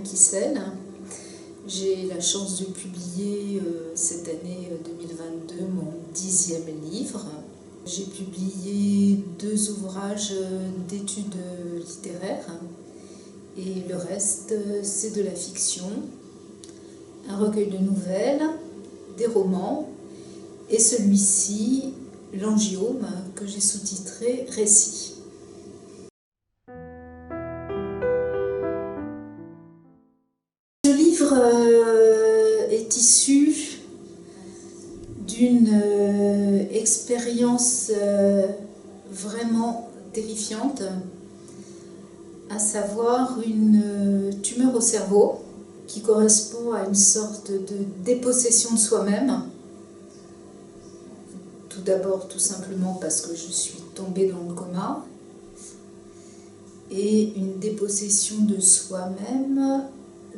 Kissel. J'ai la chance de publier cette année 2022 mon 10e livre. J'ai publié 2 ouvrages d'études littéraires et le reste c'est de la fiction, un recueil de nouvelles, des romans et celui-ci, L'Angiome, que j'ai sous-titré Récit. Ce livre est issu d'une expérience vraiment terrifiante, à savoir une tumeur au cerveau qui correspond à une sorte de dépossession de soi-même. Tout d'abord, tout simplement parce que je suis tombée dans le coma, et une dépossession de soi-même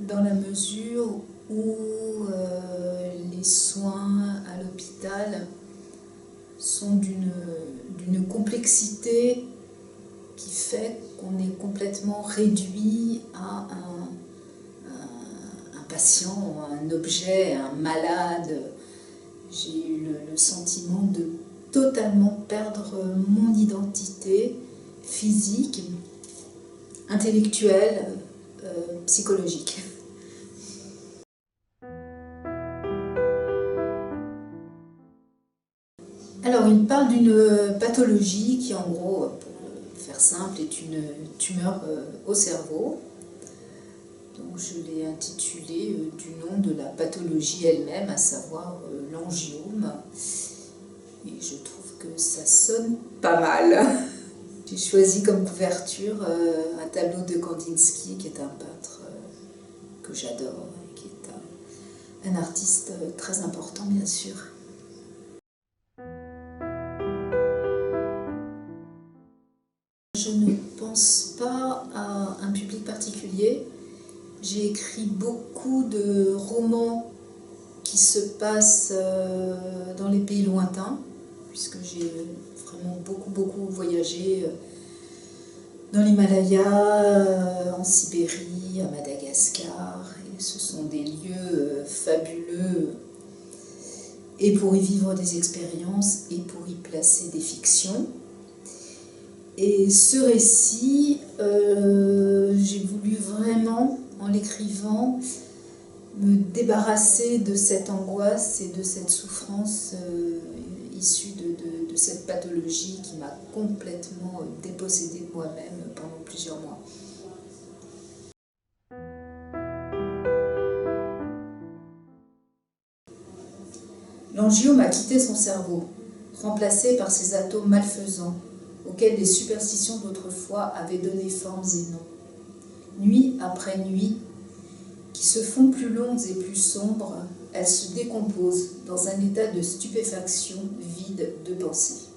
dans la mesure où les soins à l'hôpital sont d'une complexité qui fait qu'on est complètement réduit à un patient, un objet, un malade. J'ai eu le sentiment de totalement perdre mon identité physique, intellectuelle, psychologique. Alors, il parle d'une pathologie qui, en gros, pour faire simple, est une tumeur au cerveau. Donc, je l'ai intitulé du nom de la pathologie elle-même, à savoir l'angiome. Et je trouve que ça sonne pas mal. J'ai choisi comme couverture un tableau de Kandinsky, qui est un peintre que j'adore, et qui est un artiste très important, bien sûr. Je ne pense pas à un public particulier. J'ai écrit beaucoup de romans qui se passent dans les pays lointains, puisque j'ai vraiment beaucoup voyagé dans l'Himalaya, en Sibérie, à Madagascar. Et ce sont des lieux fabuleux, et pour y vivre des expériences et pour y placer des fictions. Et ce récit, j'ai voulu vraiment, en l'écrivant, me débarrasser de cette angoisse et de cette souffrance issue de cette pathologie qui m'a complètement dépossédée de moi-même pendant plusieurs mois. L'angiome a quitté son cerveau, remplacé par ces atomes malfaisants, auxquels les superstitions d'autrefois avaient donné formes et noms. Nuit après nuit, qui se font plus longues et plus sombres, elles se décomposent dans un état de stupéfaction vide de pensée.